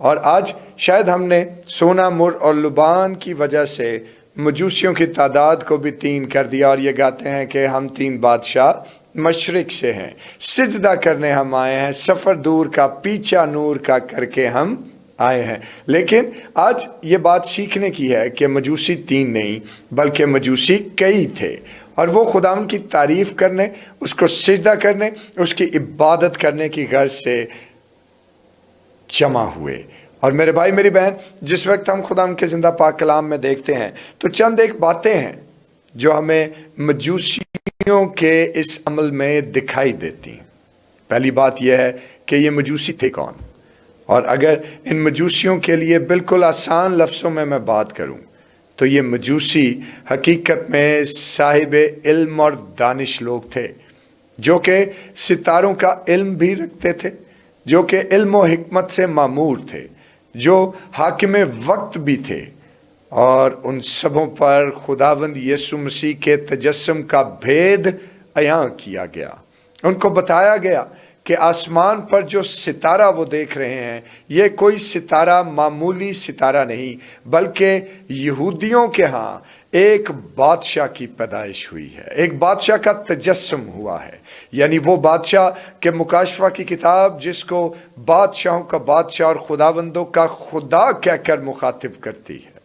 اور آج شاید ہم نے سونا، مر اور لبان کی وجہ سے مجوسیوں کی تعداد کو بھی 3 کر دیا، اور یہ گاتے ہیں کہ ہم 3 بادشاہ مشرق سے ہیں، سجدہ کرنے ہم آئے ہیں، سفر دور کا پیچھا نور کا کر کے ہم آئے ہیں۔ لیکن آج یہ بات سیکھنے کی ہے کہ مجوسی 3 نہیں بلکہ مجوسی کئی تھے، اور وہ خداوند کی تعریف کرنے، اس کو سجدہ کرنے، اس کی عبادت کرنے کی غرض سے جمع ہوئے۔ اور میرے بھائی میری بہن، جس وقت ہم خداوند کے زندہ پاک کلام میں دیکھتے ہیں تو چند ایک باتیں ہیں جو ہمیں مجوسیوں کے اس عمل میں دکھائی دیتی ہیں۔ پہلی بات یہ ہے کہ یہ مجوسی تھے کون، اور اگر ان مجوسیوں کے لیے بالکل آسان لفظوں میں بات کروں تو یہ مجوسی حقیقت میں صاحب علم اور دانش لوگ تھے، جو کہ ستاروں کا علم بھی رکھتے تھے، جو کہ علم و حکمت سے معمور تھے، جو حاکم وقت بھی تھے، اور ان سبوں پر خداوند یسوع مسیح کے تجسم کا بھید عیاں کیا گیا۔ ان کو بتایا گیا کہ آسمان پر جو ستارہ وہ دیکھ رہے ہیں یہ کوئی ستارہ معمولی ستارہ نہیں، بلکہ یہودیوں کے ہاں ایک بادشاہ کی پیدائش ہوئی ہے، ایک بادشاہ کا تجسم ہوا ہے، یعنی وہ بادشاہ کہ مکاشفہ کی کتاب جس کو بادشاہوں کا بادشاہ اور خداوندوں کا خدا کہہ کر مخاطب کرتی ہے۔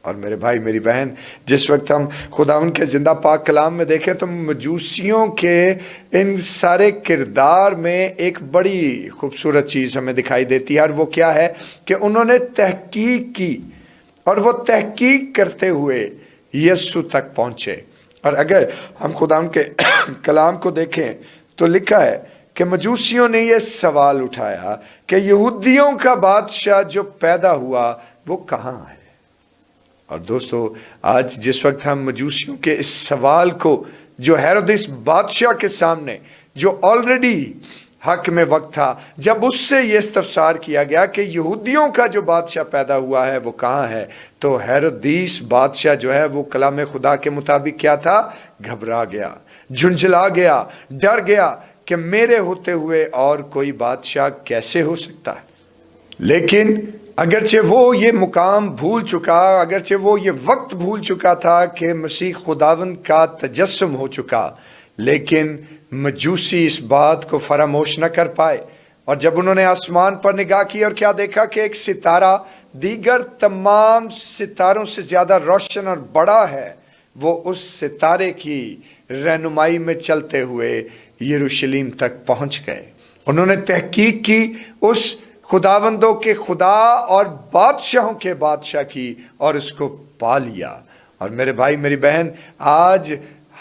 اور میرے بھائی میری بہن، جس وقت ہم خداوند کے زندہ پاک کلام میں دیکھیں تو مجوسیوں کے ان سارے کردار میں ایک بڑی خوبصورت چیز ہمیں دکھائی دیتی ہے، اور وہ کیا ہے کہ انہوں نے تحقیق کی، اور وہ تحقیق کرتے ہوئے یسوع تک پہنچے۔ اور اگر ہم خداوند کے کلام کو دیکھیں تو لکھا ہے کہ مجوسیوں نے یہ سوال اٹھایا کہ یہودیوں کا بادشاہ جو پیدا ہوا وہ کہاں ہے؟ اور دوستو، آج جس وقت ہم مجوسیوں کے اس سوال کو جو ہیرودیس بادشاہ کے سامنے، جو آلریڈی حق میں وقت تھا، جب اس سے یہ استفسار کیا گیا کہ یہودیوں کا جو بادشاہ پیدا ہوا ہے وہ کہاں ہے، تو ہیرودیس بادشاہ جو ہے وہ کلام خدا کے مطابق کیا تھا؟ گھبرا گیا، جھنجھلا گیا، ڈر گیا کہ میرے ہوتے ہوئے اور کوئی بادشاہ کیسے ہو سکتا ہے۔ لیکن اگرچہ وہ یہ مقام بھول چکا، اگرچہ وہ یہ وقت بھول چکا تھا کہ مسیح خداوند کا تجسم ہو چکا، لیکن مجوسی اس بات کو فراموش نہ کر پائے، اور جب انہوں نے آسمان پر نگاہ کی اور کیا دیکھا کہ ایک ستارہ دیگر تمام ستاروں سے زیادہ روشن اور بڑا ہے، وہ اس ستارے کی رہنمائی میں چلتے ہوئے یروشلم تک پہنچ گئے۔ انہوں نے تحقیق کی اس خداوندوں کے خدا اور بادشاہوں کے بادشاہ کی، اور اس کو پا لیا۔ اور میرے بھائی میری بہن، آج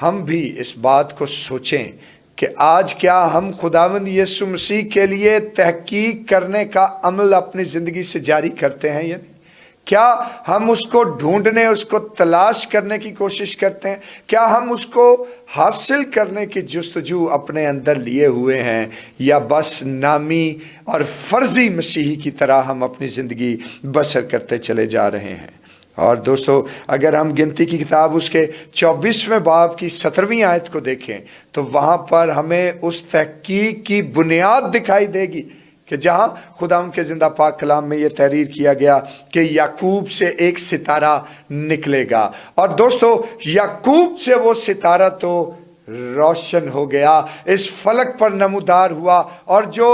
ہم بھی اس بات کو سوچیں کہ آج کیا ہم خداوند یسوع مسیح کے لیے تحقیق کرنے کا عمل اپنی زندگی سے جاری کرتے ہیں یا نہیں؟ کیا ہم اس کو ڈھونڈنے، اس کو تلاش کرنے کی کوشش کرتے ہیں؟ کیا ہم اس کو حاصل کرنے کی جستجو اپنے اندر لیے ہوئے ہیں، یا بس نامی اور فرضی مسیحی کی طرح ہم اپنی زندگی بسر کرتے چلے جا رہے ہیں؟ اور دوستو، اگر ہم گنتی کی کتاب اس کے 24ویں باب کی 17ویں آیت کو دیکھیں تو وہاں پر ہمیں اس تحقیق کی بنیاد دکھائی دے گی کہ جہاں خدا ان کے زندہ پاک کلام میں یہ تحریر کیا گیا کہ یعقوب سے ایک ستارہ نکلے گا۔ اور دوستو، یعقوب سے وہ ستارہ تو روشن ہو گیا، اس فلک پر نمودار ہوا، اور جو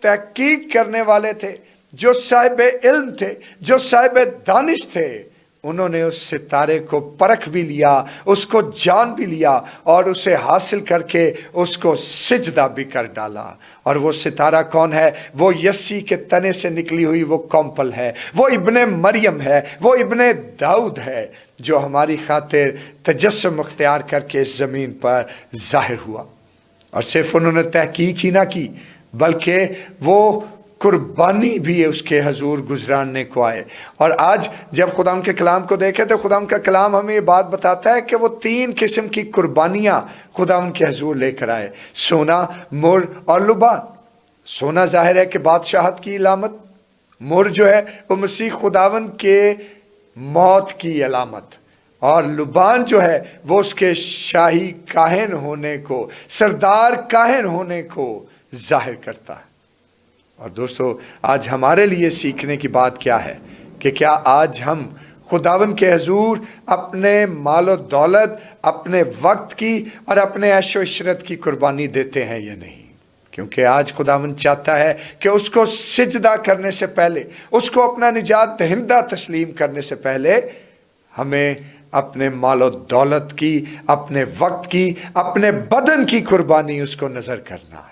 تحقیق کرنے والے تھے، جو صاحب علم تھے، جو صاحب دانش تھے، انہوں نے اس ستارے کو پرکھ بھی لیا، اس کو جان بھی لیا، اور اسے حاصل کر کے اس کو سجدہ بھی کر ڈالا۔ اور وہ ستارہ کون ہے؟ وہ یسی کے تنے سے نکلی ہوئی وہ کمپل ہے، وہ ابن مریم ہے، وہ ابن داؤد ہے، جو ہماری خاطر تجسم اختیار کر کے اس زمین پر ظاہر ہوا۔ اور صرف انہوں نے تحقیق ہی نہ کی، بلکہ وہ قربانی بھی اس کے حضور گزراننے کو آئے۔ اور آج جب خدا کے کلام کو دیکھیں تو خدا کا کلام ہمیں یہ بات بتاتا ہے کہ وہ 3 قسم کی قربانیاں خدا ان کے حضور لے کر آئے: سونا، مر اور لبان۔ سونا ظاہر ہے کہ بادشاہت کی علامت، مر جو ہے وہ مسیح خداوند کے موت کی علامت، اور لبان جو ہے وہ اس کے شاہی کاہن ہونے کو، سردار کاہن ہونے کو ظاہر کرتا ہے۔ اور دوستو آج ہمارے لیے سیکھنے کی بات کیا ہے کہ کیا آج ہم خداوند کے حضور اپنے مال و دولت، اپنے وقت کی اور اپنے عیش و عشرت کی قربانی دیتے ہیں یا نہیں؟ کیونکہ آج خداوند چاہتا ہے کہ اس کو سجدہ کرنے سے پہلے، اس کو اپنا نجات دہندہ تسلیم کرنے سے پہلے ہمیں اپنے مال و دولت کی، اپنے وقت کی، اپنے بدن کی قربانی اس کو نظر کرنا ہے۔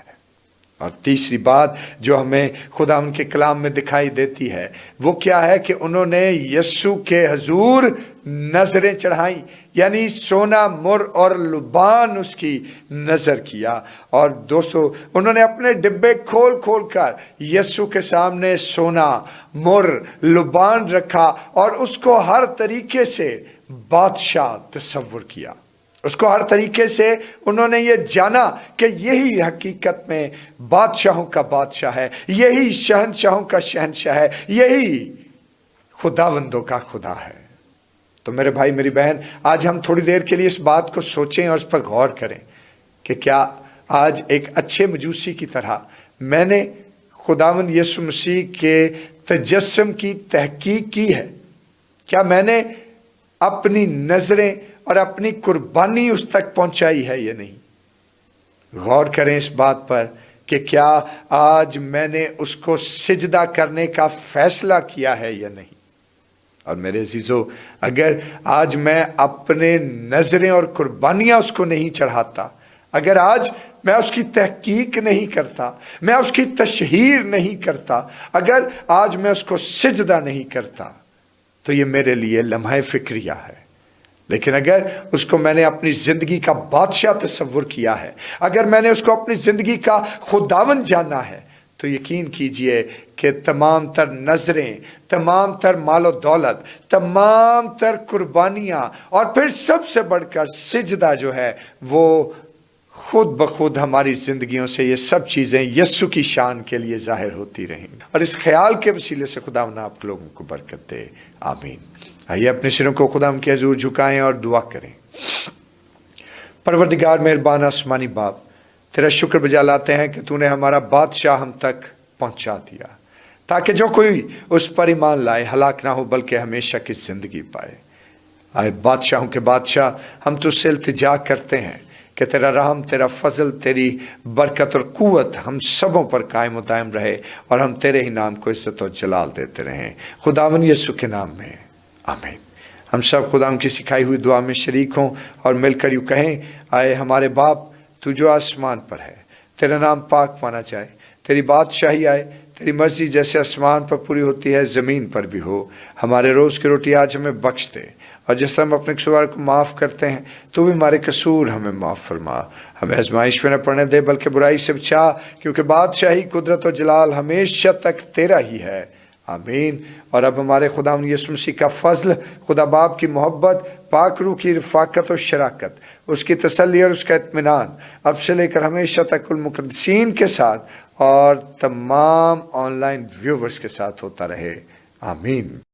اور تیسری بات جو ہمیں خدا ان کے کلام میں دکھائی دیتی ہے وہ کیا ہے کہ انہوں نے یسوع کے حضور نظریں چڑھائیں، یعنی سونا، مر اور لبان اس کی نظر کیا۔ اور دوستو انہوں نے اپنے ڈبے کھول کھول کر یسوع کے سامنے سونا، مر، لبان رکھا اور اس کو ہر طریقے سے بادشاہ تصور کیا۔ اس کو ہر طریقے سے انہوں نے یہ جانا کہ یہی حقیقت میں بادشاہوں کا بادشاہ ہے، یہی شہنشاہوں کا شہنشاہ ہے، یہی خداوندوں کا خدا ہے۔ تو میرے بھائی میری بہن، آج ہم تھوڑی دیر کے لیے اس بات کو سوچیں اور اس پر غور کریں کہ کیا آج ایک اچھے مجوسی کی طرح میں نے خداوند یسوع مسیح کے تجسم کی تحقیق کی ہے؟ کیا میں نے اپنی نظریں اور اپنی قربانی اس تک پہنچائی ہے یا نہیں؟ غور کریں اس بات پر کہ کیا آج میں نے اس کو سجدہ کرنے کا فیصلہ کیا ہے یا نہیں؟ اور میرے عزیزو، اگر آج میں اپنے نظریں اور قربانیاں اس کو نہیں چڑھاتا، اگر آج میں اس کی تحقیق نہیں کرتا، میں اس کی تشہیر نہیں کرتا، اگر آج میں اس کو سجدہ نہیں کرتا، تو یہ میرے لیے لمحہ فکریہ ہے۔ لیکن اگر اس کو میں نے اپنی زندگی کا بادشاہ تصور کیا ہے، اگر میں نے اس کو اپنی زندگی کا خداوند جانا ہے، تو یقین کیجئے کہ تمام تر نظریں، تمام تر مال و دولت، تمام تر قربانیاں اور پھر سب سے بڑھ کر سجدہ جو ہے وہ خود بخود ہماری زندگیوں سے یہ سب چیزیں یسوع کی شان کے لیے ظاہر ہوتی رہیں۔ اور اس خیال کے وسیلے سے خداوند آپ لوگوں کو برکت دے، آمین۔ آئیے اپنے سروں کو خدا کے حضور جھکائیں اور دعا کریں۔ پروردگار مہربان آسمانی باپ، تیرا شکر بجا لاتے ہیں کہ تو نے ہمارا بادشاہ ہم تک پہنچا دیا، تاکہ جو کوئی اس پر ایمان لائے ہلاک نہ ہو بلکہ ہمیشہ کی زندگی پائے۔ آئے بادشاہوں کے بادشاہ، ہم تو سے التجا کرتے ہیں کہ تیرا رحم، تیرا فضل، تیری برکت اور قوت ہم سبوں پر قائم و دائم رہے اور ہم تیرے ہی نام کو عزت و جلال دیتے رہیں، خداوند یسوع کے نام میں، آمین۔ ہم سب خدا کی سکھائی ہوئی دعا میں شریک ہوں اور مل کر یوں کہیں، آئے ہمارے باپ تو جو آسمان پر ہے، تیرا نام پاک مانا جائے، تیری بادشاہی آئے، تیری مرضی جیسے آسمان پر پوری ہوتی ہے زمین پر بھی ہو۔ ہمارے روز کی روٹی آج ہمیں بخش دے، اور جس طرح ہم اپنے قصور کو معاف کرتے ہیں تو بھی ہمارے قصور ہمیں معاف فرما۔ ہمیں آزمائش میں نہ پڑنے دے بلکہ برائی سے بچا، کیونکہ بادشاہی، قدرت و جلال ہمیشہ تک تیرا ہی ہے، آمین۔ اور اب ہمارے خداوند یسوع مسیح کا فضل، خدا باپ کی محبت، پاک روح کی رفاقت و شراکت، اس کی تسلی اور اس کا اطمینان اب سے لے کر ہمیشہ تک المقدسین کے ساتھ اور تمام آن لائن ویورز کے ساتھ ہوتا رہے، آمین۔